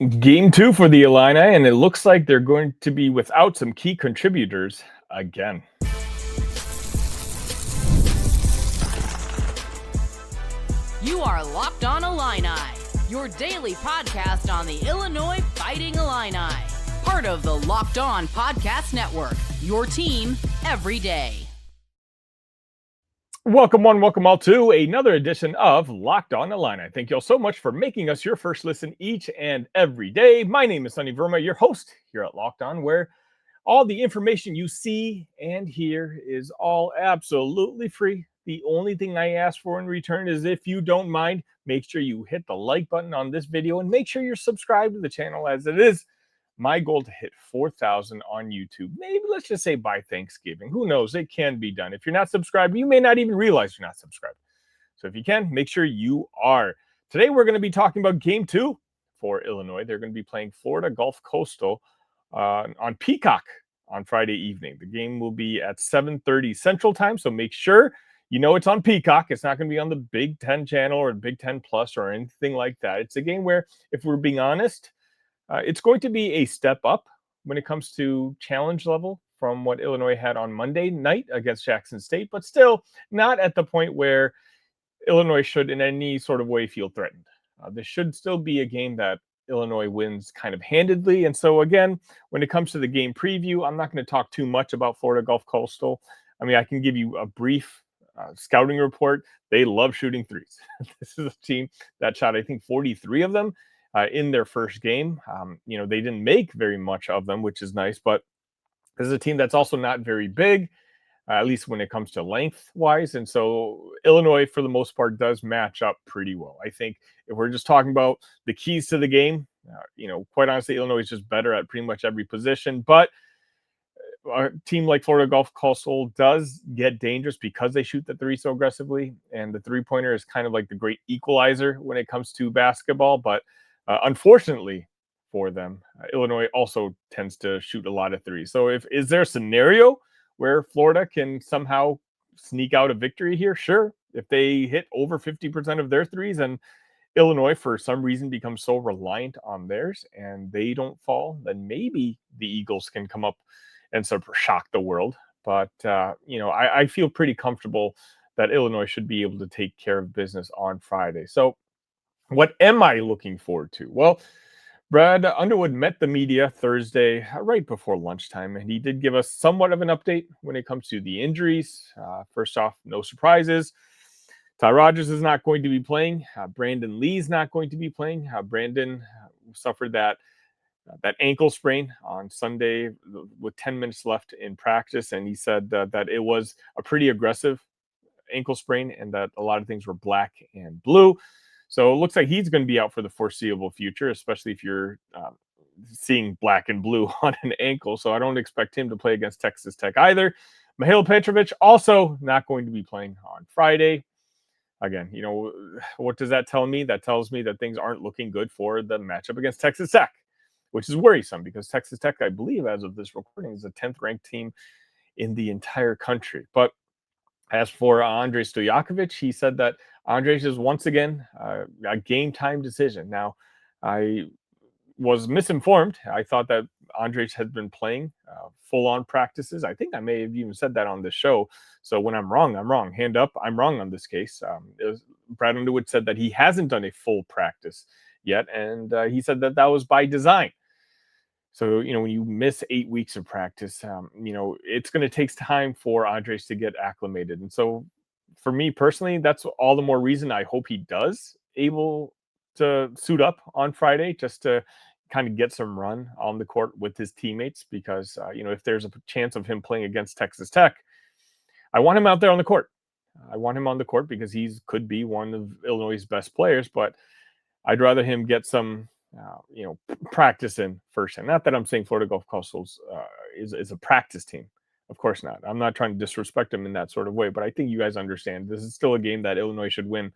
Game two for the Illini, and it looks like they're going to be without some key contributors again. You are Locked On Illini, your daily podcast on the Illinois Fighting Illini. Part of the Locked On Podcast Network, your team every day. Welcome one, welcome all to another edition of Locked On Illini. Thank you all so much for making us your first listen each and every day. My name is Sonny Verma, your host here at Locked On, where all the information you see and hear is all absolutely free. The only thing I ask for in return is, if you don't mind, make sure you hit the like button on this video and make sure you're subscribed to the channel, as it is my goal to hit 4,000 on YouTube. Maybe let's just say by Thanksgiving. Who knows? It can be done. If you're not subscribed, you may not even realize you're not subscribed. So if you can, make sure you are. Today, we're going to be talking about game two for Illinois. They're going to be playing Florida Gulf Coastal on Peacock on Friday evening. The game will be at 7:30 Central Time, so make sure you know it's on Peacock. It's not going to be on the Big Ten channel or Big Ten Plus or anything like that. It's a game where, if we're being honest, it's going to be a step up when it comes to challenge level from what Illinois had on Monday night against Jackson State, but still not at the point where Illinois should in any sort of way feel threatened. This should still be a game that Illinois wins kind of handedly. And so, again, when it comes to the game preview, I'm not going to talk too much about Florida Gulf Coastal. I mean, I can give you a brief scouting report. They love shooting threes. This is a team that shot, I think, 43 of them in their first game. They didn't make very much of them, which is nice, but this is a team that's also not very big, at least when it comes to length-wise. And so Illinois, for the most part, does match up pretty well. I think if we're just talking about the keys to the game, quite honestly, Illinois is just better at pretty much every position. But a team like Florida Gulf Coastal does get dangerous because they shoot the three so aggressively. And the three-pointer is kind of like the great equalizer when it comes to basketball. But unfortunately for them, Illinois also tends to shoot a lot of threes. So is there a scenario where Florida can somehow sneak out a victory here? Sure. If they hit over 50% of their threes and Illinois, for some reason, becomes so reliant on theirs and they don't fall, then maybe the Eagles can come up and sort of shock the world. But, I feel pretty comfortable that Illinois should be able to take care of business on Friday. So what am I looking forward to? Well, Brad Underwood met the media Thursday right before lunchtime, and he did give us somewhat of an update when it comes to the injuries. First off, no surprises. Ty Rodgers is not going to be playing. Brandon Lee's not going to be playing. Brandon suffered that ankle sprain on Sunday with 10 minutes left in practice, and he said that it was a pretty aggressive ankle sprain and that a lot of things were black and blue. So it looks like he's going to be out for the foreseeable future, especially if you're seeing black and blue on an ankle. So I don't expect him to play against Texas Tech either. Mihail Petrovic also not going to be playing on Friday. Again, what does that tell me? That tells me that things aren't looking good for the matchup against Texas Tech, which is worrisome because Texas Tech, I believe, as of this recording, is the 10th ranked team in the entire country. But as for Andrei Stojakovic, he said that Andres is once again a game time decision. Now, I was misinformed. I thought that Andres had been playing full-on practices. I think I may have even said that on this show. So when I'm wrong, I'm wrong. Hand up, I'm wrong on this case. Brad Underwood said that he hasn't done a full practice yet, and he said that was by design. So, when you miss 8 weeks of practice, it's going to take time for Andres to get acclimated. And so for me personally, that's all the more reason I hope he does able to suit up on Friday just to kind of get some run on the court with his teammates. Because, if there's a chance of him playing against Texas Tech, I want him out there on the court. I want him on the court because he could be one of Illinois' best players, but I'd rather him get some practice in first. And not that I'm saying Florida Gulf Coastal is a practice team. Of course not. I'm not trying to disrespect them in that sort of way, but I think you guys understand this is still a game that Illinois should win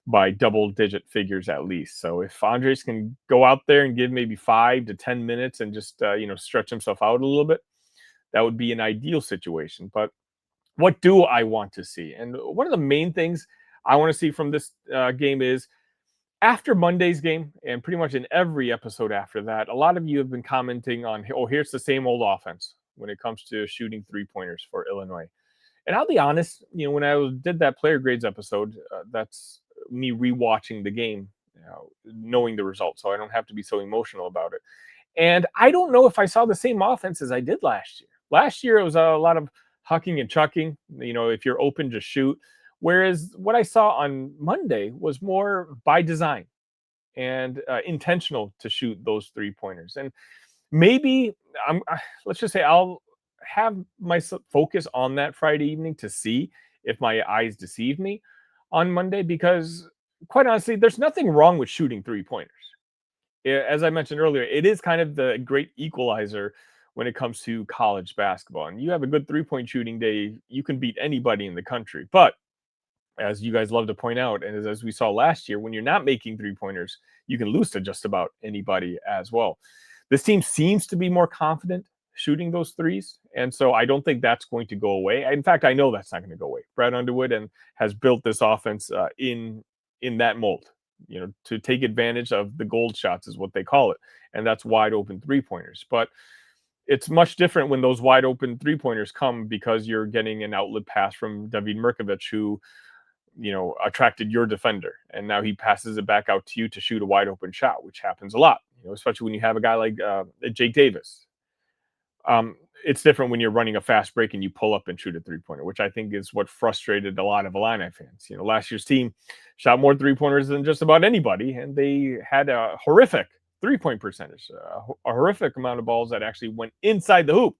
by double-digit figures at least. So if Andres can go out there and give maybe 5 to 10 minutes and just stretch himself out a little bit, that would be an ideal situation. But what do I want to see? And one of the main things I want to see from this game is After Monday's game, and pretty much in every episode after that, a lot of you have been commenting on, oh, here's the same old offense when it comes to shooting 3-pointers for Illinois. And I'll be honest, when I did that player grades episode, that's me rewatching the game, knowing the results, so I don't have to be so emotional about it. And I don't know if I saw the same offense as I did last year. Last year, it was a lot of hucking and chucking. If you're open, just shoot. Whereas what I saw on Monday was more by design and intentional to shoot those 3-pointers. And maybe let's just say I'll have my focus on that Friday evening to see if my eyes deceived me on Monday, because quite honestly, there's nothing wrong with shooting 3-pointers. As I mentioned earlier, it is kind of the great equalizer when it comes to college basketball. And you have a good 3-point shooting day, you can beat anybody in the country. But as you guys love to point out, and as we saw last year, when you're not making 3-pointers, you can lose to just about anybody as well. This team seems to be more confident shooting those threes, and so I don't think that's going to go away. In fact, I know that's not going to go away. Brad Underwood has built this offense in that mold, to take advantage of the gold shots is what they call it, and that's wide open 3-pointers. But it's much different when those wide open 3-pointers come because you're getting an outlet pass from David Mirkovic, who attracted your defender, and now he passes it back out to you to shoot a wide open shot, which happens a lot, especially when you have a guy like Jake Davis. It's different when you're running a fast break and you pull up and shoot a 3-pointer, which I think is what frustrated a lot of Illini fans. Last year's team shot more 3-pointers than just about anybody, and they had a horrific 3-point percentage, a horrific amount of balls that actually went inside the hoop.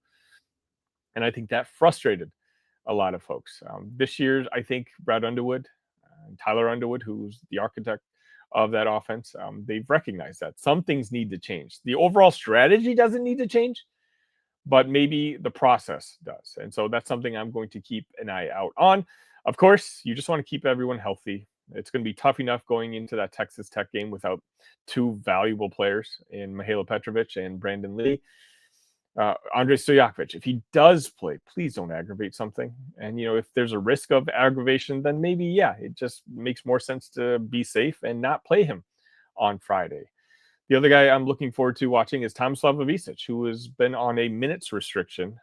And I think that frustrated a lot of folks. This year, I think Brad Underwood, Tyler Underwood, who's the architect of that offense, they've recognized that some things need to change. The overall strategy doesn't need to change, but maybe the process does. And so that's something I'm going to keep an eye out on. Of course, you just want to keep everyone healthy. It's going to be tough enough going into that Texas Tech game without two valuable players in Mihailo Petrovic and Brandon Lee. Andrei Stojakovic, if he does play, please don't aggravate something. And, if there's a risk of aggravation, then maybe, it just makes more sense to be safe and not play him on Friday. The other guy I'm looking forward to watching is Tomislav Ivisic, who has been on a minutes restriction,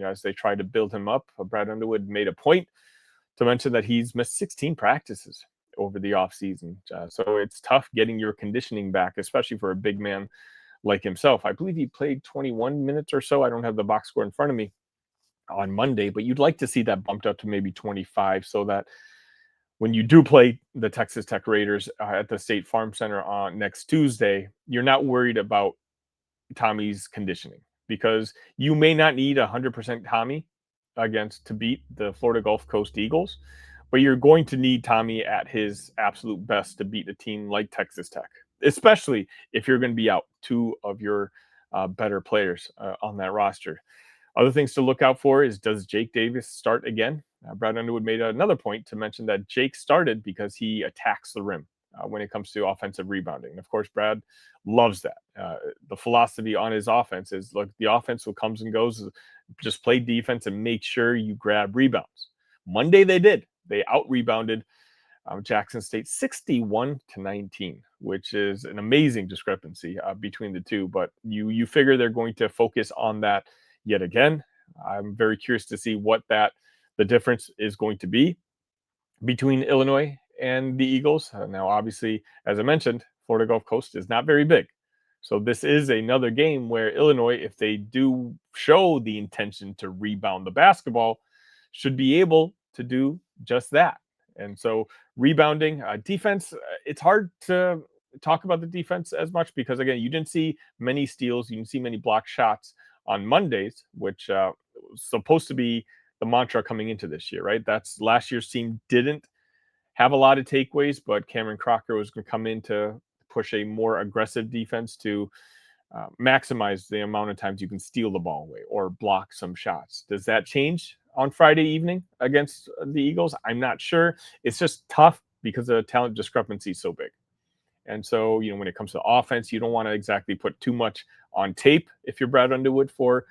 as they try to build him up. Brad Underwood made a point to mention that he's missed 16 practices over the offseason. So it's tough getting your conditioning back, especially for a big man like himself. I believe he played 21 minutes or so. I don't have the box score in front of me on Monday, but you'd like to see that bumped up to maybe 25 so that when you do play the Texas Tech Raiders at the State Farm Center on next Tuesday, you're not worried about Tommy's conditioning, because you may not need 100% Tommy to beat the Florida Gulf Coast Eagles, but you're going to need Tommy at his absolute best to beat a team like Texas Tech, especially if you're going to be out two of your better players on that roster. Other things to look out for is, does Jake Davis start again? Brad Underwood made another point to mention that Jake started because he attacks the rim when it comes to offensive rebounding. And of course, Brad loves that. The philosophy on his offense is, look, the offense will comes and goes. Just play defense and make sure you grab rebounds. Monday they did. They out-rebounded Jackson State 61-19, which is an amazing discrepancy between the two. But you figure they're going to focus on that yet again. I'm very curious to see what the difference is going to be between Illinois and the Eagles. Now, obviously, as I mentioned, Florida Gulf Coast is not very big. So this is another game where Illinois, if they do show the intention to rebound the basketball, should be able to do just that. And so rebounding, defense, it's hard to talk about the defense as much because, again, you didn't see many steals. You didn't see many block shots on Mondays, which was supposed to be the mantra coming into this year, right? That's last year's team didn't have a lot of takeaways, but Cameron Crocker was going to come in to push a more aggressive defense to maximize the amount of times you can steal the ball away or block some shots. Does that change on Friday evening against the Eagles? I'm not sure. It's just tough because the talent discrepancy is so big. And so, when it comes to offense, you don't want to exactly put too much on tape if you're Brad Underwood for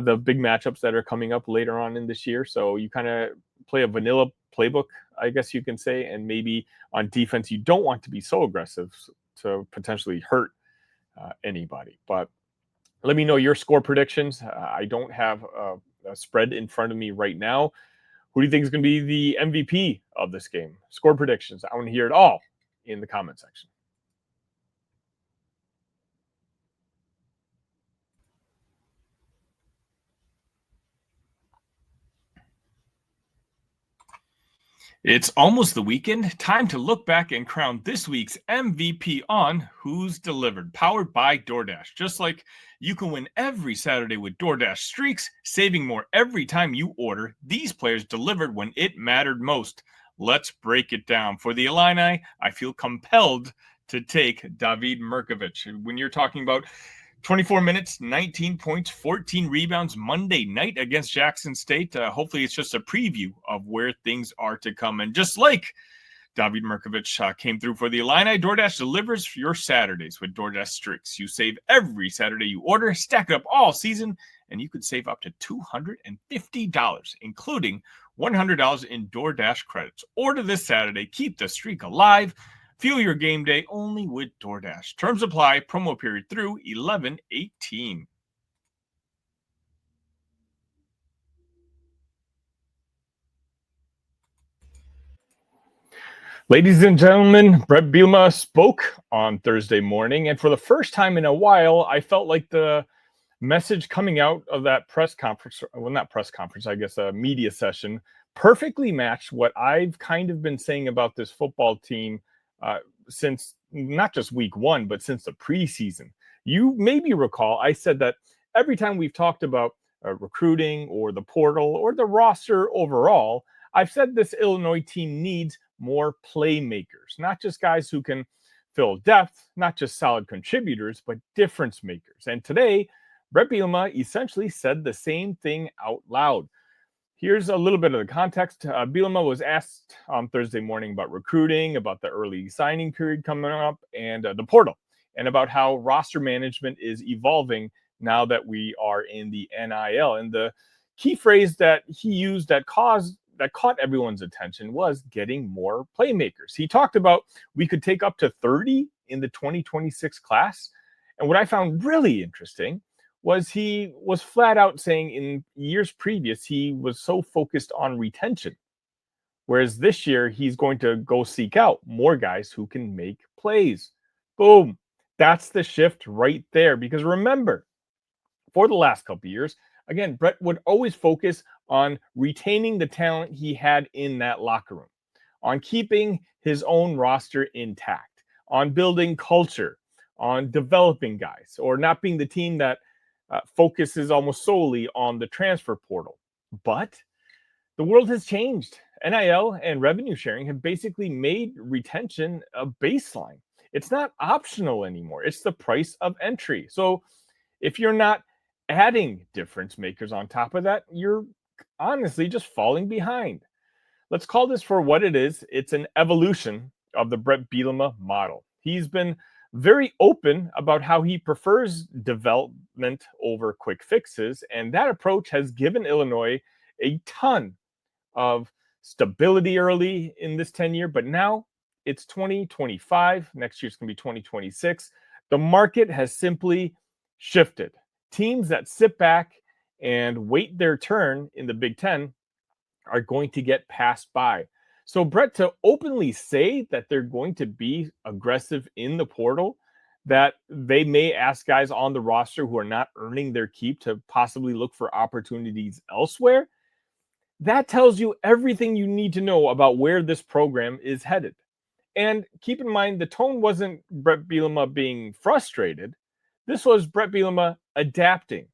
the big matchups that are coming up later on in this year. So you kind of play a vanilla playbook, I guess you can say. And maybe on defense, you don't want to be so aggressive to potentially hurt anybody. But let me know your score predictions. I don't have a spread in front of me right now. Who do you think is going to be the MVP of this game? Score predictions. I want to hear it all in the comment section. It's almost the weekend. Time to look back and crown this week's MVP on Who's Delivered, powered by DoorDash. Just like you can win every Saturday with DoorDash Streaks, saving more every time you order, these players delivered when it mattered most. Let's break it down. For the Illini, I feel compelled to take David Mirkovic. When you're talking about 24 minutes, 19 points, 14 rebounds Monday night against Jackson State. Hopefully it's just a preview of where things are to come. And just like David Mirkovic came through for the Illini, DoorDash delivers your Saturdays with DoorDash Streaks. You save every Saturday you order, stack it up all season, and you could save up to $250, including $100 in DoorDash credits. Order this Saturday. Keep the streak alive. Fuel your game day only with DoorDash. Terms apply. Promo period through 11/18. Ladies and gentlemen, Brad Bielema spoke on Thursday morning, and for the first time in a while, I felt like the message coming out of that press conference, well, not press conference, I guess a media session, perfectly matched what I've kind of been saying about this football team since not just week one, but since the preseason. You maybe recall I said that every time we've talked about recruiting or the portal or the roster overall, I've said this Illinois team needs more playmakers, not just guys who can fill depth, not just solid contributors, but difference makers. And today, Brett Bielema essentially said the same thing out loud. Here's a little bit of the context. Bielema was asked on Thursday morning about recruiting, about the early signing period coming up, and the portal, and about how roster management is evolving now that we are in the NIL. And the key phrase that he used that caught everyone's attention was getting more playmakers. He talked about we could take up to 30 in the 2026 class. And what I found really interesting was he was flat out saying in years previous, he was so focused on retention. Whereas this year, he's going to go seek out more guys who can make plays. Boom. That's the shift right there. Because remember, for the last couple of years, again, Brett would always focus on retaining the talent he had in that locker room, on keeping his own roster intact, on building culture, on developing guys, or not being the team that focuses almost solely on the transfer portal. But the world has changed. NIL and revenue sharing have basically made retention a baseline. It's not optional anymore. It's the price of entry. So if you're not adding difference makers on top of that, you're honestly just falling behind. Let's call this for what it is. It's an evolution of the Brett Bielema model. He's been very open about how he prefers development over quick fixes, and that approach has given Illinois a ton of stability early in this tenure, but now it's 2025. Next year's going to be 2026. The market has simply shifted. Teams that sit back and wait their turn in the Big Ten are going to get passed by. So Brett, to openly say that they're going to be aggressive in the portal, that they may ask guys on the roster who are not earning their keep to possibly look for opportunities elsewhere, that tells you everything you need to know about where this program is headed. And keep in mind, the tone wasn't Brett Bielema being frustrated. This was Brett Bielema adapting.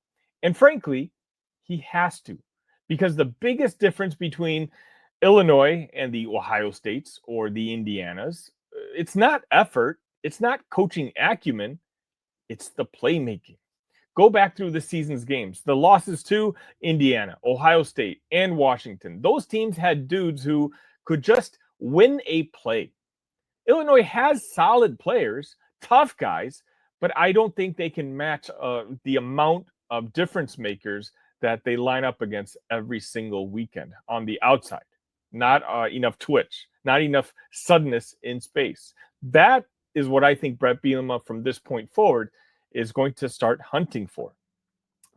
And frankly, he has to, because the biggest difference between Illinois and the Ohio States or the Indianas, it's not effort, it's not coaching acumen, it's the playmaking. Go back through the season's games. The losses to Indiana, Ohio State, and Washington. Those teams had dudes who could just win a play. Illinois has solid players, tough guys, but I don't think they can match the amount of difference makers that they line up against every single weekend on the outside. not enough twitch, not enough suddenness in space. That is what I think Brett Bielema from this point forward is going to start hunting for.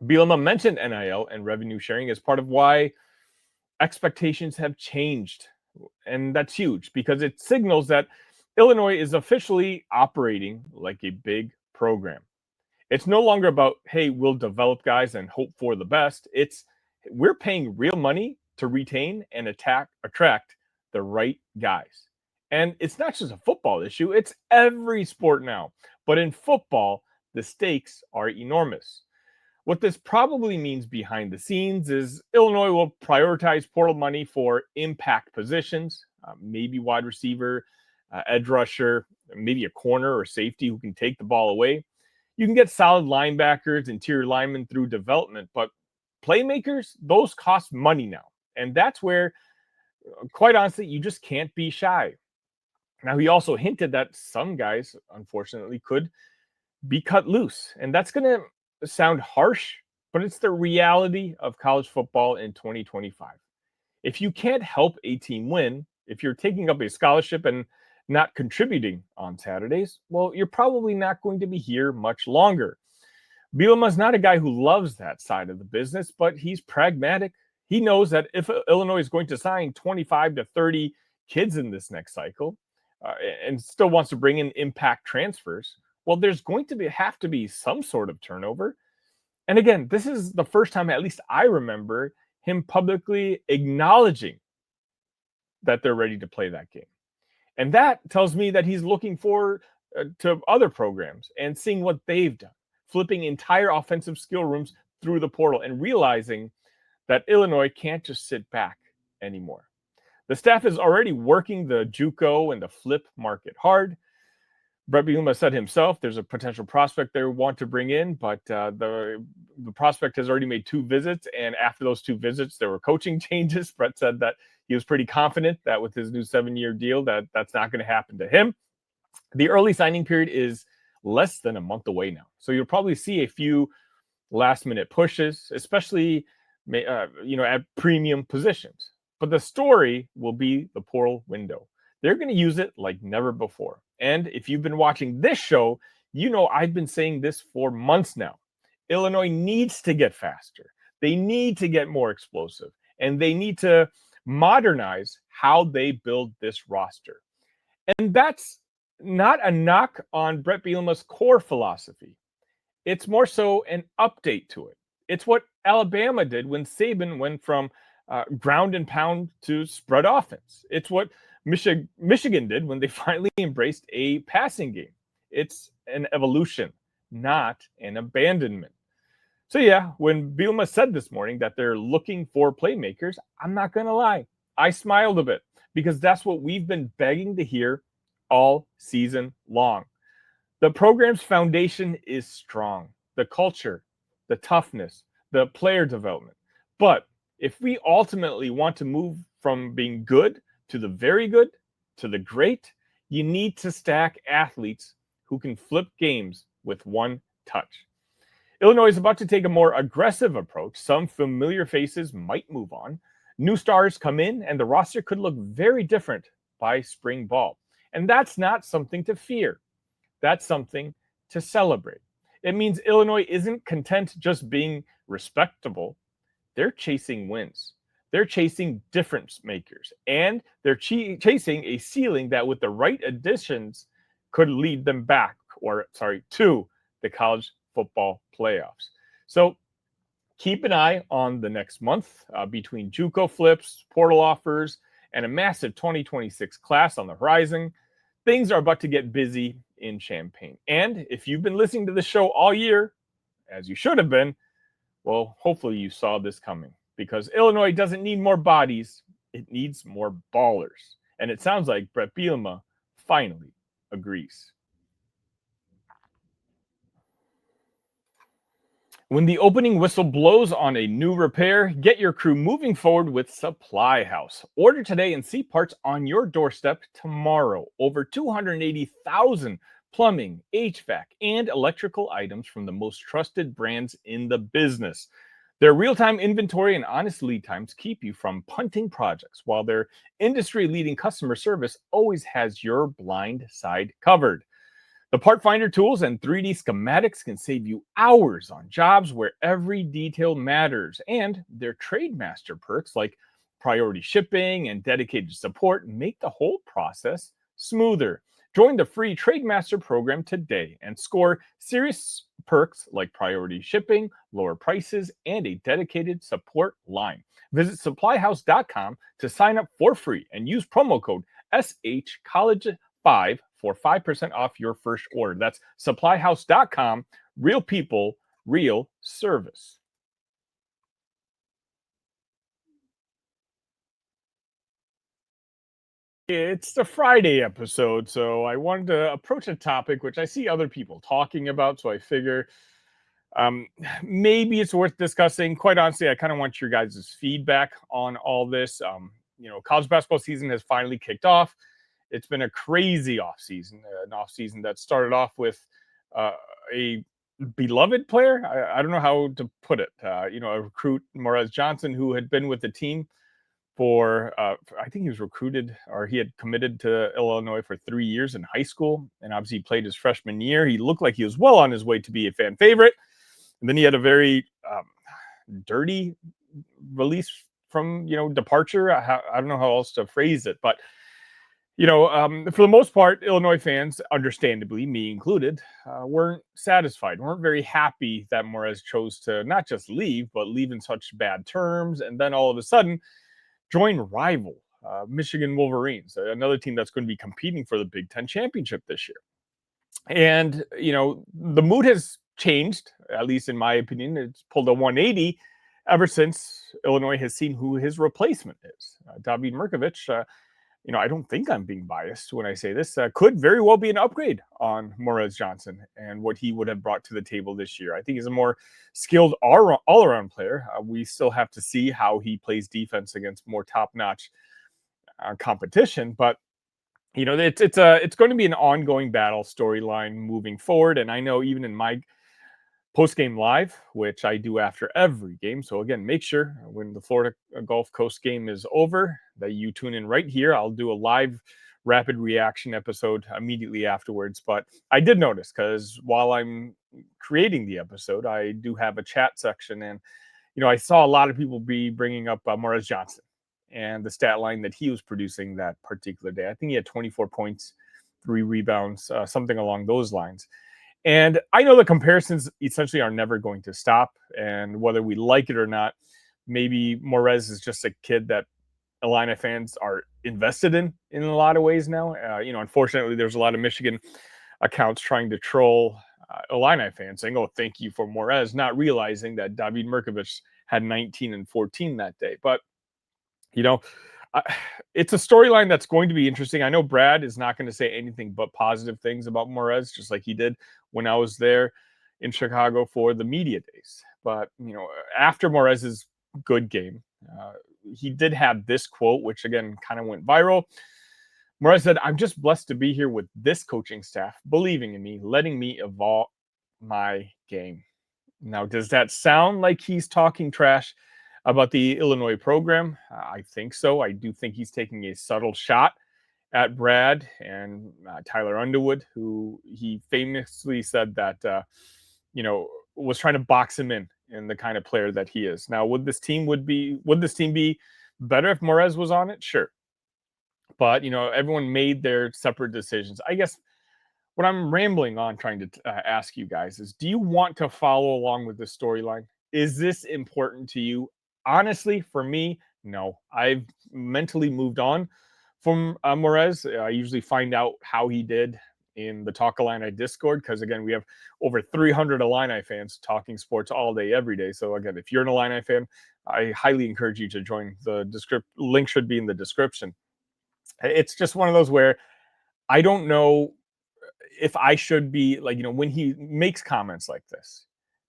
Bielema mentioned NIL and revenue sharing as part of why expectations have changed. And that's huge because it signals that Illinois is officially operating like a big program. It's no longer about, hey, we'll develop guys and hope for the best. It's we're paying real money to retain and attract the right guys. And it's not just a football issue, it's every sport now. But in football, the stakes are enormous. What this probably means behind the scenes is Illinois will prioritize portal money for impact positions, maybe wide receiver, edge rusher, maybe a corner or safety who can take the ball away. You can get solid linebackers, interior linemen through development, but playmakers, those cost money now. And that's where, quite honestly, you just can't be shy. Now, he also hinted that some guys, unfortunately, could be cut loose. And that's going to sound harsh, but it's the reality of college football in 2025. If you can't help a team win, if you're taking up a scholarship and not contributing on Saturdays, well, you're probably not going to be here much longer. Bielema's not a guy who loves that side of the business, but he's pragmatic. He knows that if Illinois is going to sign 25 to 30 kids in this next cycle and still wants to bring in impact transfers, well, there's going to have to be some sort of turnover. And again, this is the first time, at least I remember, him publicly acknowledging that they're ready to play that game. And that tells me that he's looking forward to other programs and seeing what they've done, flipping entire offensive skill rooms through the portal and realizing that Illinois can't just sit back anymore. The staff is already working the JUCO and the flip market hard. Brett Bielema said himself there's a potential prospect they want to bring in, but the prospect has already made 2 visits, and after those 2 visits, there were coaching changes. Brett said that he was pretty confident that with his new 7-year deal that's not going to happen to him. The early signing period is less than a month away now, so you'll probably see a few last-minute pushes, especially at premium positions. But the story will be the portal window. They're going to use it like never before. And if you've been watching this show, you know I've been saying this for months now. Illinois needs to get faster. They need to get more explosive. And they need to modernize how they build this roster. And that's not a knock on Brett Bielema's core philosophy. It's more so an update to it. It's what Alabama did when Saban went from ground and pound to spread offense. It's what Michigan did when they finally embraced a passing game. It's an evolution, not an abandonment. So yeah, when Bielema said this morning that they're looking for playmakers, I'm not going to lie. I smiled a bit because that's what we've been begging to hear all season long. The program's foundation is strong. The culture, the toughness, the player development. But if we ultimately want to move from being good to the very good, to the great, you need to stack athletes who can flip games with one touch. Illinois is about to take a more aggressive approach. Some familiar faces might move on. New stars come in, and the roster could look very different by spring ball. And that's not something to fear. That's something to celebrate. It means Illinois isn't content just being respectable. They're chasing wins. They're chasing difference makers, and they're chasing a ceiling that with the right additions could lead them to the college football playoffs. So keep an eye on the next month between JUCO flips, portal offers, and a massive 2026 class on the horizon. Things are about to get busy in Champaign. And if you've been listening to the show all year, as you should have been, well, hopefully you saw this coming. Because Illinois doesn't need more bodies, it needs more ballers. And it sounds like Brett Bielema finally agrees. When the opening whistle blows on a new repair, get your crew moving forward with Supply House. Order today and see parts on your doorstep tomorrow. Over 280,000 plumbing, HVAC, and electrical items from the most trusted brands in the business. Their real-time inventory and honest lead times keep you from punting projects, while their industry-leading customer service always has your blind side covered. The part finder tools and 3D schematics can save you hours on jobs where every detail matters, and their Trademaster perks like priority shipping and dedicated support make the whole process smoother. Join the free Trademaster program today and score serious perks like priority shipping, lower prices, and a dedicated support line. Visit supplyhouse.com to sign up for free and use promo code SHCollege5 for 5% off your first order. That's supplyhouse.com. Real people, real service. It's the Friday episode, so I wanted to approach a topic which I see other people talking about. So I figure um, maybe it's worth discussing. Quite honestly, I kind of want your guys' feedback on all this. College basketball season has finally kicked off. It's been a crazy offseason, an offseason that started off with a beloved player. I don't know how to put it. A recruit, Morez Johnson, who had been with the team I think he was recruited or he had committed to Illinois for 3 years in high school. And obviously he played his freshman year. He looked like he was well on his way to be a fan favorite. And then he had a very dirty release from, departure. I don't know how else to phrase it, but for the most part, Illinois fans, understandably, me included, weren't satisfied, weren't very happy that Morez chose to not just leave, but leave in such bad terms. And then all of a sudden, join rival Michigan Wolverines, another team that's going to be competing for the Big Ten championship this year. And, the mood has changed, at least in my opinion. It's pulled a 180 ever since Illinois has seen who his replacement is. David Mirkovich, I don't think I'm being biased when I say this, could very well be an upgrade on Morez Johnson and what he would have brought to the table this year. I think he's a more skilled all-around player. We still have to see how he plays defense against more top-notch competition, but it's going to be an ongoing battle storyline moving forward. And I know even in my post-game live, which I do after every game. So again, make sure when the Florida Gulf Coast game is over that you tune in right here. I'll do a live rapid reaction episode immediately afterwards. But I did notice, because while I'm creating the episode, I do have a chat section. And, I saw a lot of people be bringing up Morez Johnson and the stat line that he was producing that particular day. I think he had 24 points, 3 rebounds, something along those lines. And I know the comparisons essentially are never going to stop. And whether we like it or not, maybe Morez is just a kid that Illini fans are invested in a lot of ways now. Unfortunately, there's a lot of Michigan accounts trying to troll Illini fans saying, "Oh, thank you for Morez," not realizing that David Mirkovich had 19 and 14 that day. But, it's a storyline that's going to be interesting. I know Brad is not going to say anything but positive things about Morez, just like he did when I was there in Chicago for the media days. But, after Morez's good game, he did have this quote, which again kind of went viral. Morez said, "I'm just blessed to be here with this coaching staff, believing in me, letting me evolve my game." Now, does that sound like he's talking trash about the Illinois program? I think so. I do think he's taking a subtle shot at Brad and Tyler Underwood, who he famously said that, was trying to box him in the kind of player that he is. Now, would this team be better if Morez was on it? Sure. But, everyone made their separate decisions. I guess what I'm rambling on trying to ask you guys is, do you want to follow along with this storyline? Is this important to you? Honestly, for me, no. I've mentally moved on from Morez. I usually find out how he did in the Talk Illini Discord, because again, we have over 300 Illini fans talking sports all day, every day. So again, if you're an Illini fan, I highly encourage you to join. The link should be in the description. It's just one of those where I don't know if I should be like, when he makes comments like this,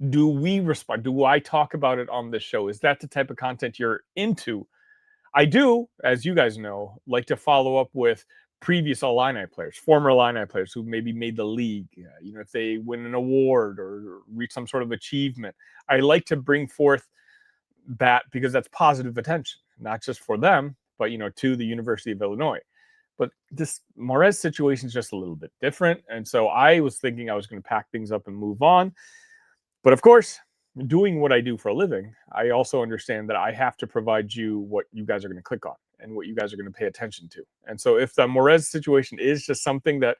do we respond? Do I talk about it on this show? Is that the type of content you're into? I do, as you guys know, like to follow up with previous Illini players, former Illini players who maybe made the league. If they win an award or reach some sort of achievement, I like to bring forth that because that's positive attention, not just for them, but to the University of Illinois. But this Morez situation is just a little bit different. And so I was thinking I was going to pack things up and move on. But of course, doing what I do for a living, I also understand that I have to provide you what you guys are going to click on and what you guys are going to pay attention to. And so if the Morez situation is just something that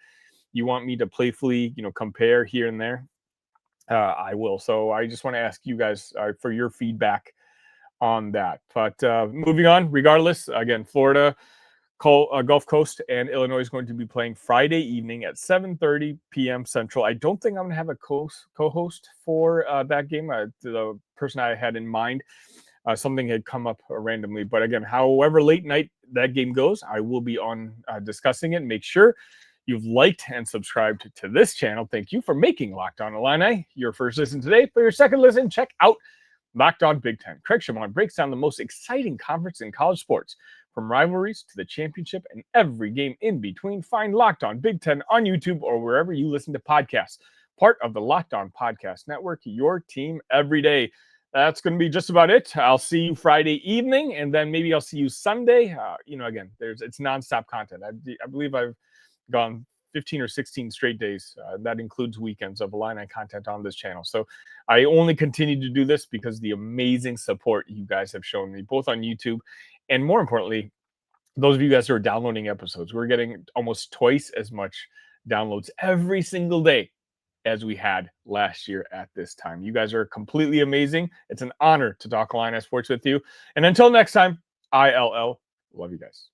you want me to playfully, compare here and there, I will. So I just want to ask you guys for your feedback on that. But moving on, regardless, again, Florida, Gulf Coast and Illinois is going to be playing Friday evening at 7:30 p.m. Central. I don't think I'm going to have a co-host for that game. The person I had in mind, something had come up randomly. But again, however late night that game goes, I will be on discussing it. Make sure you've liked and subscribed to this channel. Thank you for making Locked On Illini your first listen today. For your second listen, check out Locked On Big Ten. Craig Shimon breaks down the most exciting conference in college sports, from rivalries to the championship and every game in between. Find Locked On Big Ten on YouTube or wherever you listen to podcasts. Part of the Locked On Podcast Network, your team every day. That's going to be just about it. I'll see you Friday evening, and then maybe I'll see you Sunday. Again, it's nonstop content. I believe I've gone 15 or 16 straight days. That includes weekends of Illini content on this channel. So I only continue to do this because the amazing support you guys have shown me, both on YouTube and, more importantly, those of you guys who are downloading episodes. We're getting almost twice as much downloads every single day as we had last year at this time. You guys are completely amazing. It's an honor to talk Illini sports with you. And until next time, ILL. Love you guys.